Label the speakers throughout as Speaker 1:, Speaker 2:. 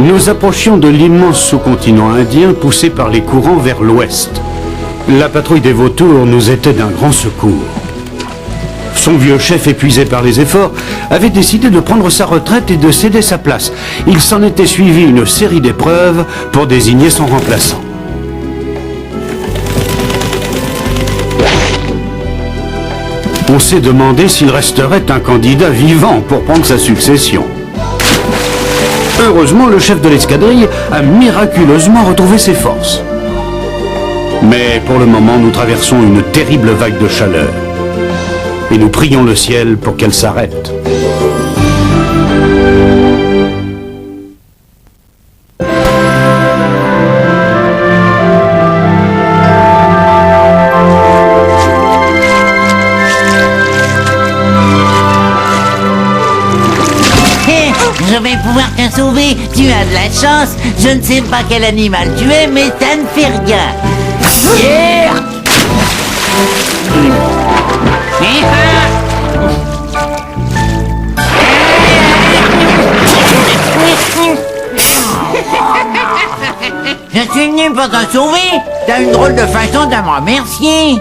Speaker 1: Nous approchions de l'immense sous-continent indien poussé par les courants vers l'ouest. La patrouille des vautours nous était d'un grand secours. Son vieux chef, épuisé par les efforts, avait décidé de prendre sa retraite et de céder sa place. Il s'en était suivi une série d'épreuves pour désigner son remplaçant. On s'est demandé s'il resterait un candidat vivant pour prendre sa succession. Heureusement, le chef de l'escadrille a miraculeusement retrouvé ses forces. Mais pour le moment, nous traversons une terrible vague de chaleur. Et nous prions le ciel pour qu'elle s'arrête.
Speaker 2: Je vais pouvoir te sauver, tu as de la chance. Je ne sais pas quel animal tu es, mais ça ne fait rien. Yeah. Je suis venu pour te sauver. T'as une drôle de façon de me remercier.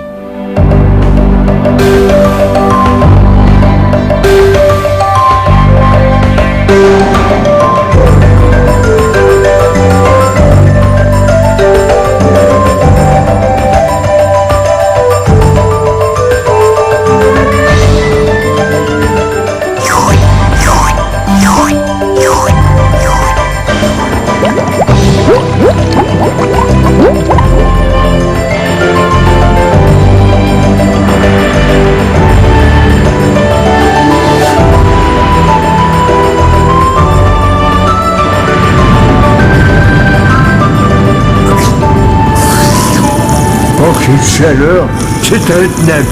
Speaker 3: Oh, quelle chaleur! C'est intenable.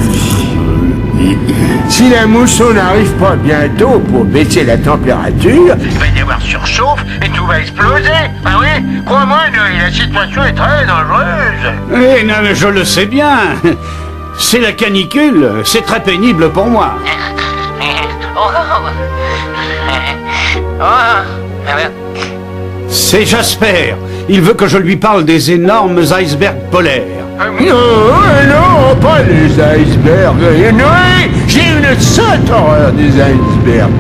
Speaker 3: Si la mousson n'arrive pas bientôt pour baisser la température,
Speaker 4: il va y avoir surchauffe et tout va exploser. Ah oui, crois-moi, la situation est très dangereuse.
Speaker 1: Eh non, mais je le sais bien. C'est la canicule. C'est très pénible pour moi. C'est Jasper. Il veut que je lui parle des énormes icebergs polaires.
Speaker 3: Non, pas les icebergs. Noé, j'ai une sainte horreur des icebergs.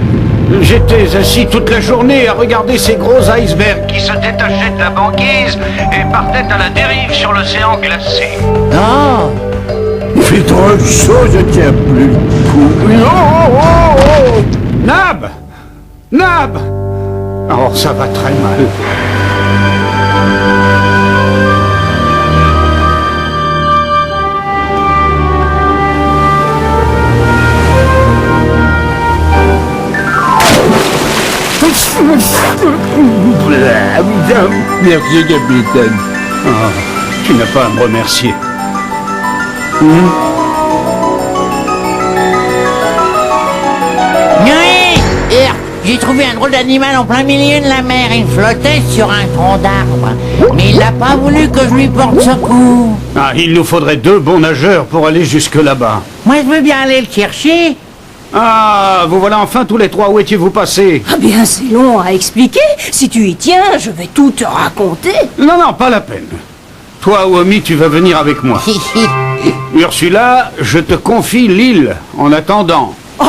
Speaker 1: J'étais assis toute la journée à regarder ces gros icebergs
Speaker 4: Qui se détachaient de la banquise et partaient à la dérive sur l'océan glacé.
Speaker 2: Oh.
Speaker 3: Il fait trop chaud, je tiens plus le coup. Oh.
Speaker 1: Nab! Nab! Oh, ça va très mal.
Speaker 3: Merci, capitaine.
Speaker 1: Oh, tu n'as pas à me remercier.
Speaker 2: J'ai trouvé un drôle d'animal en plein milieu de la mer. Il flottait sur un tronc d'arbre. Mais il n'a pas voulu que je lui porte secours.
Speaker 1: Ah, il nous faudrait 2 bons nageurs pour aller jusque là-bas.
Speaker 2: Moi, je veux bien aller le chercher.
Speaker 1: Ah, vous voilà enfin tous les 3. Où étiez-vous passés?
Speaker 5: Ah bien, c'est long à expliquer. Si tu y tiens, je vais tout te raconter.
Speaker 1: Non, pas la peine. Toi, Omi, tu vas venir avec moi. Ursula, je te confie l'île en attendant.
Speaker 5: Oh,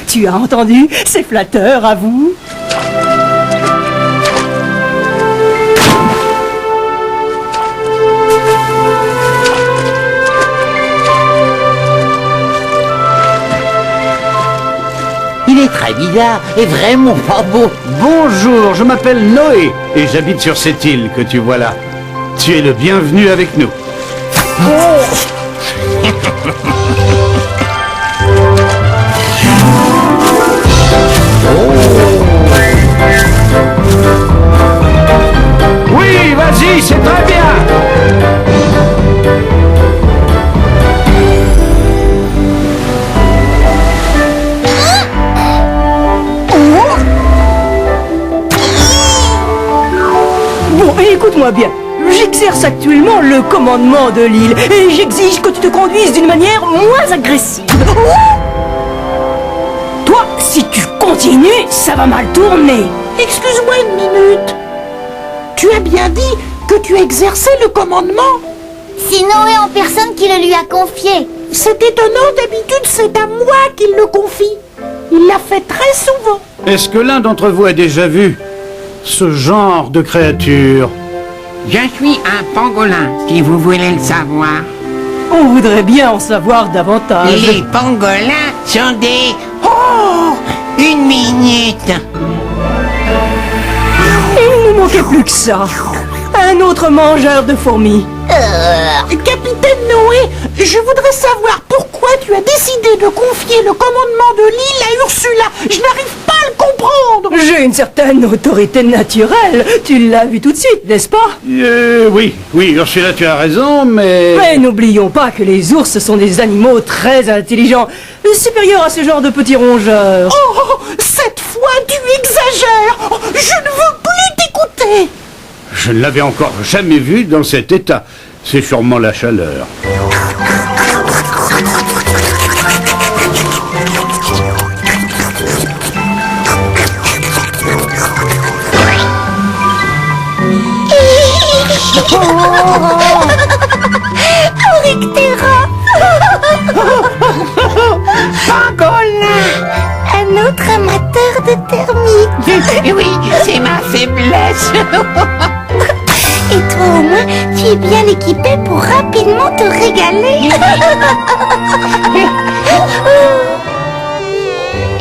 Speaker 5: tu as entendu? C'est flatteur, à vous.
Speaker 2: Il est très bizarre et vraiment pas beau.
Speaker 1: Bonjour, je m'appelle Noé et j'habite sur cette île que tu vois là. Tu es le bienvenu avec nous. Oui, vas-y, c'est très bien.
Speaker 5: Bon, écoute-moi bien. J'exerce actuellement le commandement de l'île et j'exige que tu te conduises d'une manière moins agressive. Toi, si tu continues, ça va mal tourner. Excuse-moi une minute.
Speaker 6: Tu as bien dit que tu exerçais le commandement.
Speaker 7: C'est Noé en personne qui le lui a confié.
Speaker 6: C'est étonnant, d'habitude c'est à moi qu'il le confie. Il l'a fait très souvent.
Speaker 1: Est-ce que l'un d'entre vous a déjà vu ce genre de créature?
Speaker 2: Je suis un pangolin, si vous voulez le savoir.
Speaker 5: On voudrait bien en savoir davantage.
Speaker 2: Les pangolins sont des... Oh! Une minute.
Speaker 5: Il ne manquait plus que ça. Un autre mangeur de fourmis.
Speaker 6: Capitaine Noé, je voudrais savoir pourquoi tu as décidé de confier le commandement de l'île à Ursula. Je n'arrive pas à le comprendre.
Speaker 5: J'ai une certaine autorité naturelle. Tu l'as vu tout de suite, n'est-ce pas?
Speaker 1: Oui, Ursula, tu as raison, mais...
Speaker 5: Mais n'oublions pas que les ours sont des animaux très intelligents, supérieurs à ce genre de petits rongeurs.
Speaker 6: Oh, cette fois tu exagères. Oh, je ne veux plus t'écouter.
Speaker 1: Je ne l'avais encore jamais vu dans cet état. C'est sûrement la chaleur.
Speaker 7: Oryctera.
Speaker 2: Pangolin.
Speaker 7: Un autre amateur de termites.
Speaker 2: Oui, c'est ma faiblesse.
Speaker 7: Et toi au moins, tu es bien équipé pour rapidement te régaler.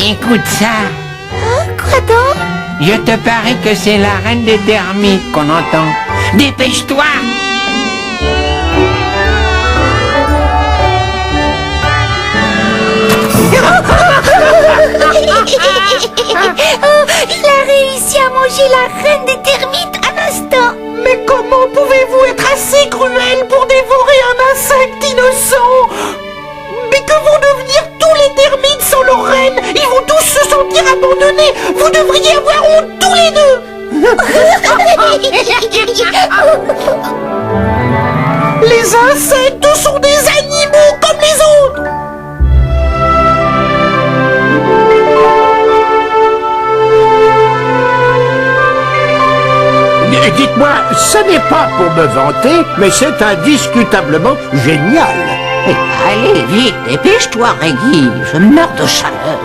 Speaker 2: Écoute ça.
Speaker 7: Quoi donc?
Speaker 2: Je te parie que c'est la reine des termites qu'on entend. Dépêche-toi.
Speaker 7: Oh, il a réussi à manger la reine des termites à l'instant.
Speaker 6: Mais comment pouvez-vous être assez cruel pour dévorer un insecte innocent? Mais que vont devenir tous les termites sans leur reine? Ils vont tous se sentir abandonnés. Vous devriez avoir honte tous les deux. Les insectes sont des animaux comme les autres.
Speaker 3: Dites-moi, ce n'est pas pour me vanter, mais c'est indiscutablement génial.
Speaker 2: Allez, vite, dépêche-toi, Reggie. Je meurs de chaleur.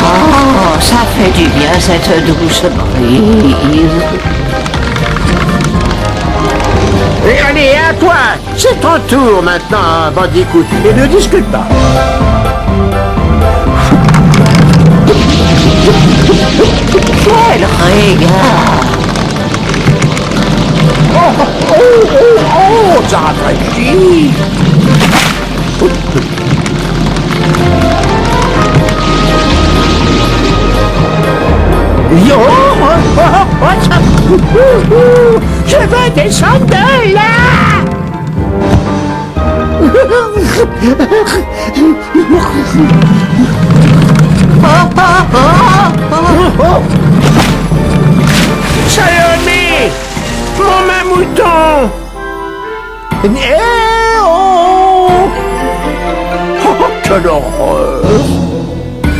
Speaker 2: Oh, ça fait du bien, cette douce brise.
Speaker 3: Et allez, à toi. C'est ton tour maintenant, Bandicoot. Et ne discute pas.
Speaker 2: Quel régal.
Speaker 3: Oh, ça rafraîchit. Yo, je veux descendre de là. Salomé, mon mamouton. Quelle horreur.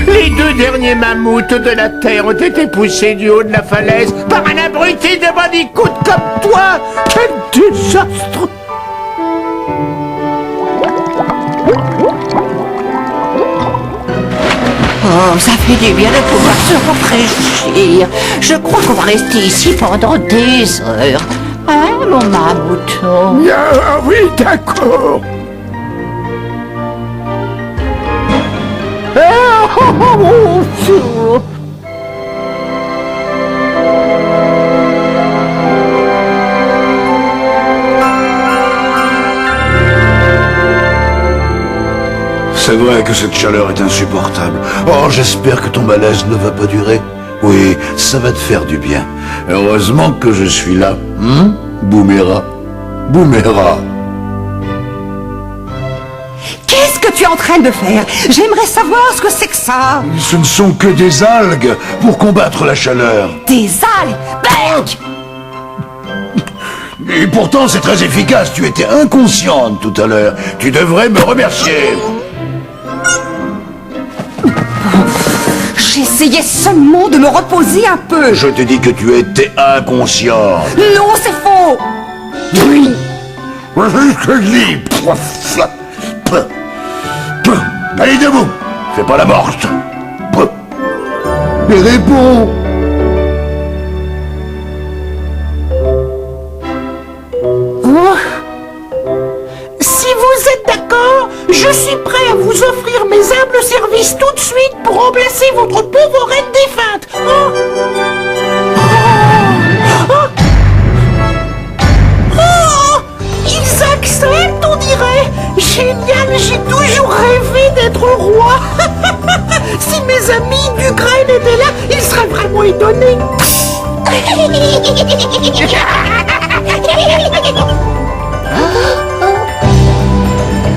Speaker 3: Les deux derniers mammouths de la Terre ont été poussés du haut de la falaise par un abruti de bandicoot comme toi. Quel désastre.
Speaker 2: Oh, ça fait du bien de pouvoir se rafraîchir. Je crois qu'on va rester ici pendant des heures. Hein, mon mamouton?
Speaker 3: Ah oui, d'accord.
Speaker 8: C'est vrai que cette chaleur est insupportable. Oh, j'espère que ton malaise ne va pas durer. Oui, ça va te faire du bien. Heureusement que je suis là. Boumera. Boumera.
Speaker 6: Qu'est-ce que tu es en train de faire? J'aimerais savoir ce que c'est que ça.
Speaker 8: Ce ne sont que des algues pour combattre la chaleur.
Speaker 6: Des algues. Berk.
Speaker 8: Et pourtant, c'est très efficace. Tu étais inconsciente tout à l'heure. Tu devrais me remercier.
Speaker 5: J'essayais seulement de me reposer un peu.
Speaker 8: Je te dis que tu étais inconscient.
Speaker 5: Non, c'est faux.
Speaker 8: Oui. Allez, debout. Fais pas la morte. Mais réponds.
Speaker 6: Si vous êtes d'accord, je suis prêt à vous offrir mes humbles services tout de suite pour remplacer votre pauvre reine défunte. Ils acceptent, on dirait. Génial, j'ai toujours rêvé d'être roi. Si mes amis d'Ukraine étaient là, ils seraient vraiment étonnés.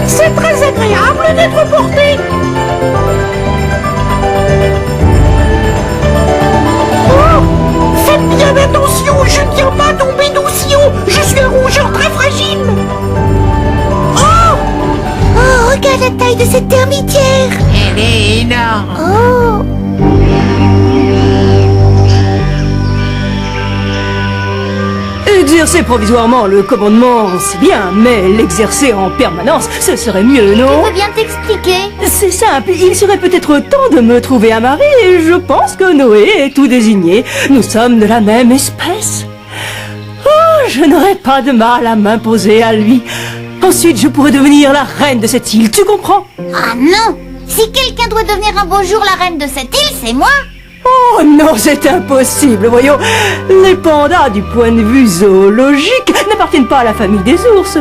Speaker 6: C'est très agréable d'être porté. Oh, faites bien attention, je ne viens pas tomber d'ossio. Je suis un rougeur très fragile.
Speaker 7: Oh, regarde la taille de cette termitière.
Speaker 2: Elle est énorme.
Speaker 7: Oh.
Speaker 5: Exercer provisoirement le commandement, c'est bien, mais l'exercer en permanence, ce serait mieux, non?
Speaker 7: Je veux bien t'expliquer.
Speaker 5: C'est simple, il serait peut-être temps de me trouver un mari, et je pense que Noé est tout désigné. Nous sommes de la même espèce. Oh, je n'aurais pas de mal à m'imposer à lui. Ensuite, je pourrais devenir la reine de cette île, tu comprends?
Speaker 7: Ah non. Si quelqu'un doit devenir un beau jour la reine de cette île, c'est moi.
Speaker 5: Oh non, c'est impossible, voyons. Les pandas, du point de vue zoologique, n'appartiennent pas à la famille des ours,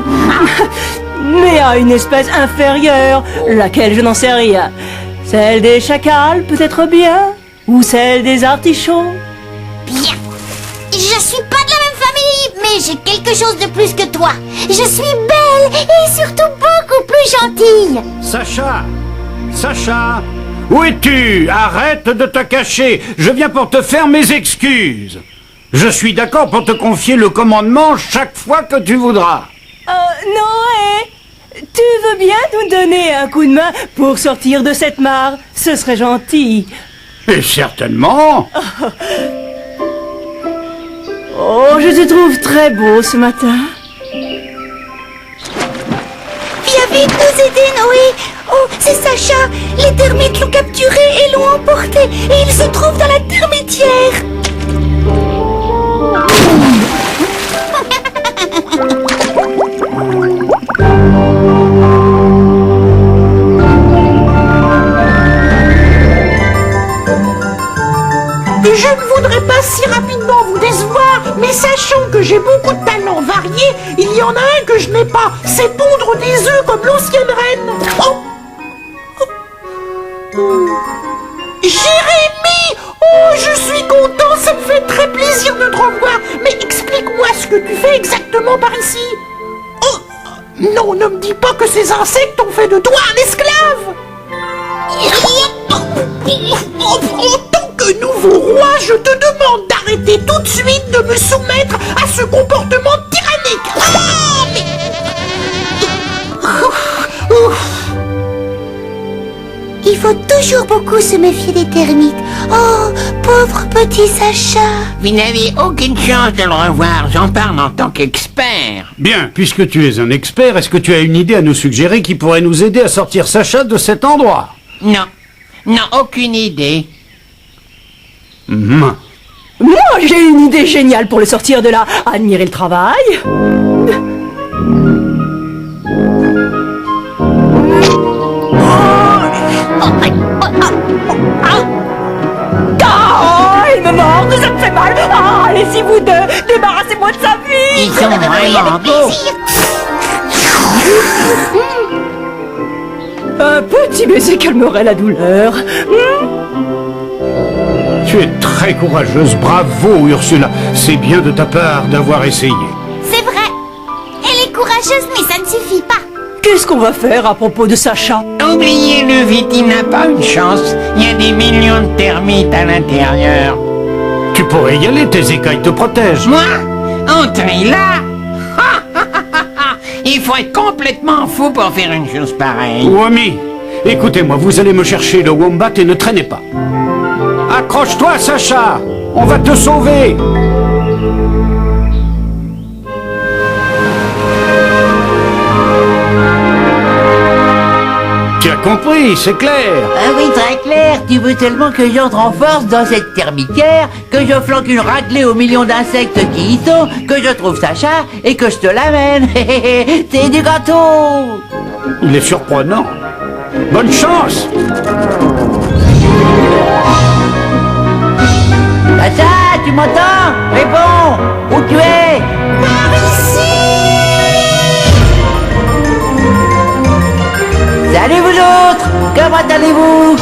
Speaker 5: mais à une espèce inférieure, laquelle je n'en sais rien. Celle des chacals, peut-être bien, ou celle des artichauts.
Speaker 7: Bien. Je suis pas de la même famille, mais j'ai quelque chose de plus que toi. Je suis belle et surtout beaucoup plus gentille.
Speaker 1: Sacha! Sacha! Où es-tu? Arrête de te cacher. Je viens pour te faire mes excuses. Je suis d'accord pour te confier le commandement chaque fois que tu voudras.
Speaker 5: Noé, tu veux bien nous donner un coup de main pour sortir de cette mare? Ce serait gentil.
Speaker 1: Et certainement.
Speaker 5: Oh, je te trouve très beau ce matin.
Speaker 7: Viens vite nous aider, Noé. Oh, c'est Sacha. Les termites l'ont capturé et l'ont emporté. Et il se trouve dans la termitière.
Speaker 6: Je ne voudrais pas si rapidement vous décevoir, mais sachant que j'ai beaucoup de talents variés, il y en a un que je n'ai pas, c'est pondre des œufs comme l'ancienne reine. Jérémie! Oh, je suis content, ça me fait très plaisir de te revoir, mais explique-moi ce que tu fais exactement par ici. Oh, non, ne me dis pas que ces insectes ont fait de toi un esclave. En tant que nouveau roi, je te demande d'arrêter tout de suite de me soumettre à ce comportement tyrannique. Ah, mais...
Speaker 7: Il faut toujours beaucoup se méfier des termites. Oh, pauvre petit Sacha.
Speaker 2: Vous n'avez aucune chance de le revoir, j'en parle en tant qu'expert.
Speaker 1: Bien, puisque tu es un expert, est-ce que tu as une idée à nous suggérer qui pourrait nous aider à sortir Sacha de cet endroit?
Speaker 2: Non, aucune idée.
Speaker 5: Moi, j'ai une idée géniale pour le sortir de là. Admirer le travail. Il me mord, ça me fait mal. Ah, allez-y vous deux, débarrassez-moi de sa vie.
Speaker 2: Ils sont vraiment beaux.
Speaker 5: Un petit baiser calmerait la douleur.
Speaker 1: Tu es très courageuse, bravo Ursula. C'est bien de ta part d'avoir essayé.
Speaker 7: C'est vrai. Elle est courageuse, mais ça ne suffit pas.
Speaker 5: Qu'est-ce qu'on va faire à propos de Sacha?
Speaker 2: Oubliez-le vite, il n'a pas une chance. Il y a des millions de termites à l'intérieur.
Speaker 1: Tu pourrais y aller, tes écailles te protègent.
Speaker 2: Moi? Entrer là? Il faut être complètement fou pour faire une chose pareille.
Speaker 1: Wami, écoutez-moi, vous allez me chercher le wombat et ne traînez pas. Accroche-toi, Sacha! On va te sauver! Tu as compris, c'est clair!
Speaker 2: Ah oui, très clair. Tu veux tellement que j'entre en force dans cette termitière, que je flanque une raclée aux millions d'insectes qui y sont, que je trouve Sacha et que je te l'amène. C'est du gâteau!
Speaker 1: Il est surprenant. Bonne chance!
Speaker 2: Sacha, tu m'entends? Réponds! Où tu es?
Speaker 7: Par ici.
Speaker 2: Salut vous autres! Comment allez-vous?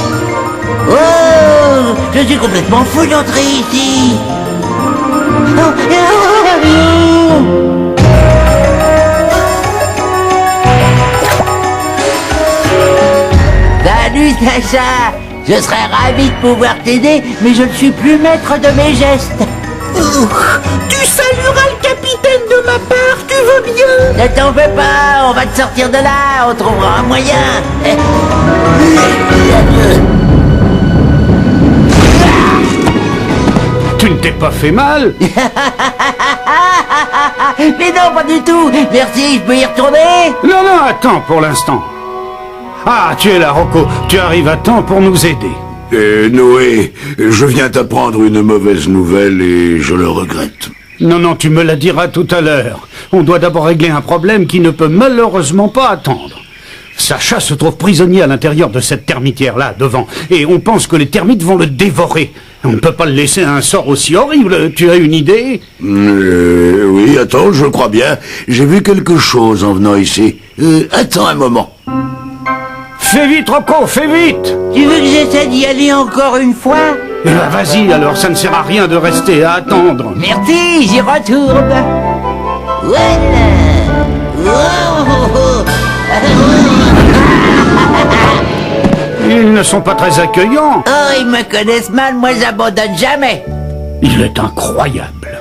Speaker 2: Oh! Je suis complètement fou d'entrer ici! Salut Sacha! Je serais ravi de pouvoir t'aider, mais je ne suis plus maître de mes gestes.
Speaker 6: Tu salueras le capitaine de ma part, tu veux bien?
Speaker 2: Ne t'en fais pas, on va te sortir de là, on trouvera un moyen.
Speaker 1: Tu ne t'es pas fait mal?
Speaker 2: Mais non, pas du tout. Merci, je peux y retourner?
Speaker 1: Non, non, attends pour l'instant. Ah, tu es là, Rocco. Tu arrives à temps pour nous aider.
Speaker 8: Noé, je viens t'apprendre une mauvaise nouvelle et je le regrette.
Speaker 1: Non, non, tu me la diras tout à l'heure. On doit d'abord régler un problème qui ne peut malheureusement pas attendre. Sacha se trouve prisonnier à l'intérieur de cette termitière-là, devant, et on pense que les termites vont le dévorer. On ne peut pas le laisser à un sort aussi horrible. Tu as une idée?
Speaker 8: Oui, attends, je crois bien. J'ai vu quelque chose en venant ici. Attends un moment.
Speaker 1: Fais vite, Rocco, fais vite!
Speaker 2: Tu veux que j'essaie d'y aller encore une fois?
Speaker 1: Eh ben, vas-y, alors ça ne sert à rien de rester à attendre.
Speaker 2: Merci, j'y retourne. Voilà.
Speaker 1: Ils ne sont pas très accueillants.
Speaker 2: Oh, ils me connaissent mal, moi j'abandonne jamais.
Speaker 1: Il est incroyable.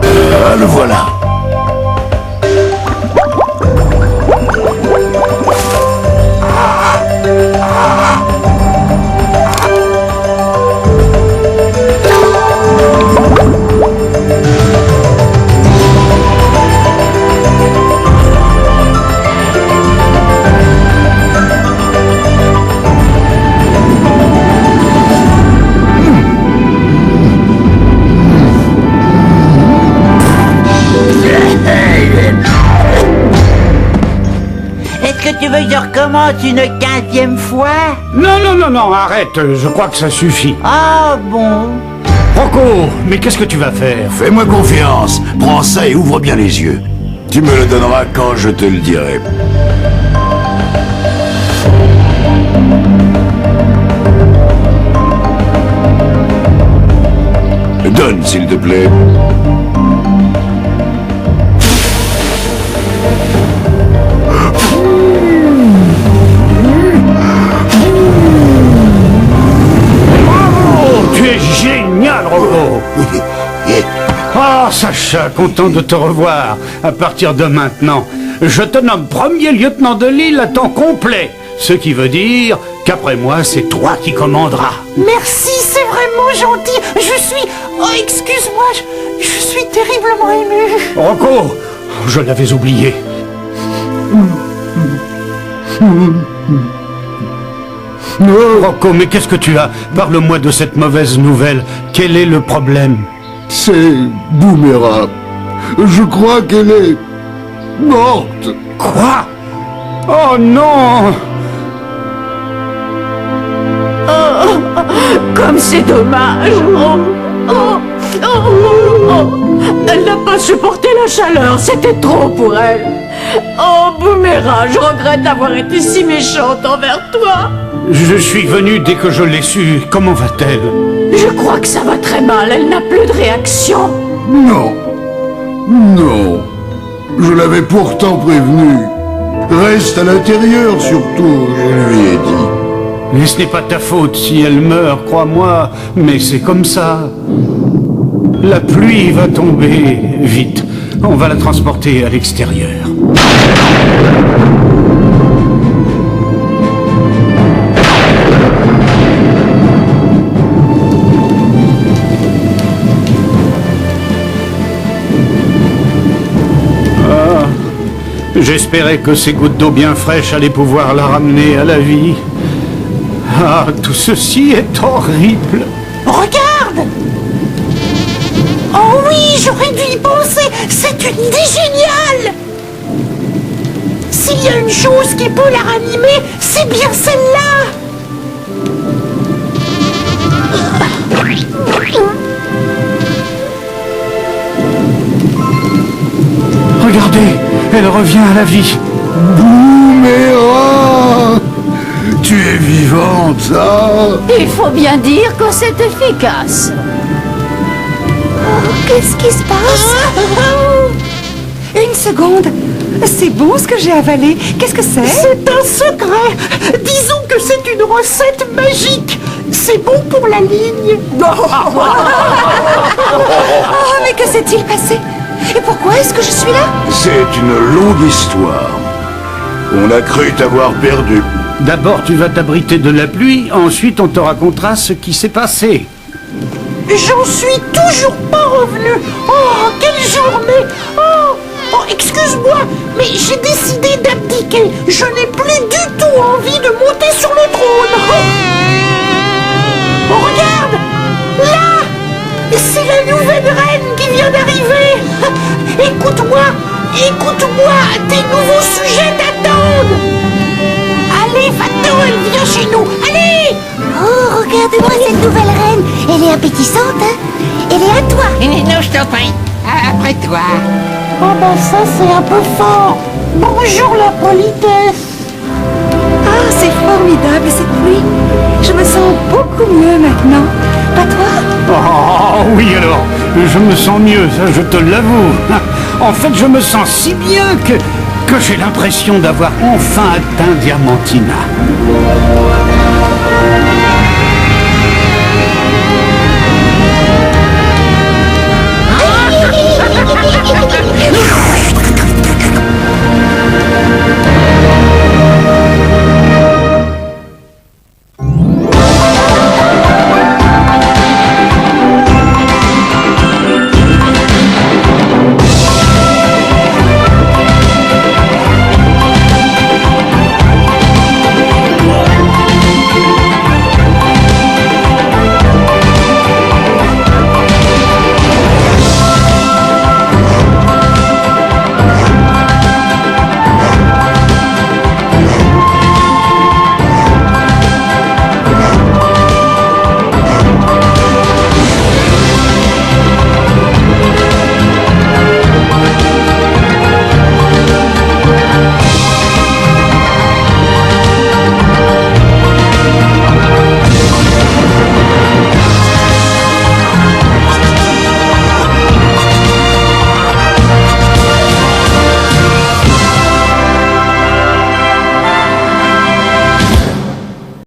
Speaker 8: Ah, le voilà.
Speaker 2: Est-ce que tu veux que je recommence une 15e fois?
Speaker 1: Non, non, non, non, arrête, je crois que ça suffit.
Speaker 2: Ah bon?
Speaker 1: Rocco, mais qu'est-ce que tu vas faire?
Speaker 8: Fais-moi confiance. Prends ça et ouvre bien les yeux. Tu me le donneras quand je te le dirai. Donne, s'il te plaît.
Speaker 1: Tu es génial, Rocco! Ah, Sacha, content de te revoir. À partir de maintenant, je te nomme premier lieutenant de l'île à temps complet. Ce qui veut dire qu'après moi, c'est toi qui commanderas.
Speaker 6: Merci, c'est vraiment gentil. Je suis... Oh, excuse-moi, je suis terriblement ému.
Speaker 1: Rocco, je l'avais oublié. Oh, Rocco, mais qu'est-ce que tu as? Parle-moi de cette mauvaise nouvelle. Quel est le problème?
Speaker 9: C'est Boumera. Je crois qu'elle est morte.
Speaker 1: Quoi? Oh non!
Speaker 5: Comme c'est dommage. Elle n'a pas supporté la chaleur, c'était trop pour elle. Oh, Boumera, je regrette d'avoir été si méchante envers toi.
Speaker 1: Je suis venu dès que je l'ai su. Comment va-t-elle?
Speaker 5: Je crois que ça va très mal, elle n'a plus de réaction.
Speaker 9: Non. Non. Je l'avais pourtant prévenu. Reste à l'intérieur surtout, je lui ai dit.
Speaker 1: Mais ce n'est pas ta faute si elle meurt, crois-moi. Mais c'est comme ça. La pluie va tomber. Vite, on va la transporter à l'extérieur. J'espérais que ces gouttes d'eau bien fraîches allaient pouvoir la ramener à la vie. Ah, tout ceci est horrible.
Speaker 6: Regarde! Oh oui, j'aurais dû y penser. C'est une idée géniale. S'il y a une chose qui peut la ranimer, c'est bien celle-là.
Speaker 1: Regardez, elle revient à la vie.
Speaker 9: Boomerang! Tu es vivante, hein?
Speaker 5: Il faut bien dire que c'est efficace.
Speaker 7: Qu'est-ce qui se passe?
Speaker 10: Une seconde. C'est bon ce que j'ai avalé. Qu'est-ce que c'est?
Speaker 6: C'est un secret. Disons que c'est une recette magique. C'est bon pour la ligne.
Speaker 10: Oh, mais que s'est-il passé? Et pourquoi est-ce que je suis là?
Speaker 8: C'est une longue histoire. On a cru t'avoir perdu.
Speaker 1: D'abord, tu vas t'abriter de la pluie, ensuite on te racontera ce qui s'est passé.
Speaker 6: J'en suis toujours pas revenu. Oh, quelle journée. Oh, excuse-moi, mais j'ai décidé d'abdiquer. Je n'ai plus du tout envie de monter sur le trône. Oh, regarde, là, c'est la nouvelle reine qui vient d'arriver. Écoute-moi, tes nouveaux sujets t'attendent. Allez, va-t'en, elle vient chez nous. Allez!
Speaker 7: Oh, regarde-moi cette nouvelle reine. Elle est appétissante, hein? Elle est à toi.
Speaker 2: Non, je t'en prie. Après toi.
Speaker 6: Oh ben ça c'est un peu fort. Bonjour la politesse.
Speaker 10: Ah, c'est formidable cette pluie. Je me sens beaucoup mieux maintenant. Pas toi?
Speaker 1: Oh oui alors, je me sens mieux, ça je te l'avoue. En fait, je me sens si bien que j'ai l'impression d'avoir enfin atteint Diamantina.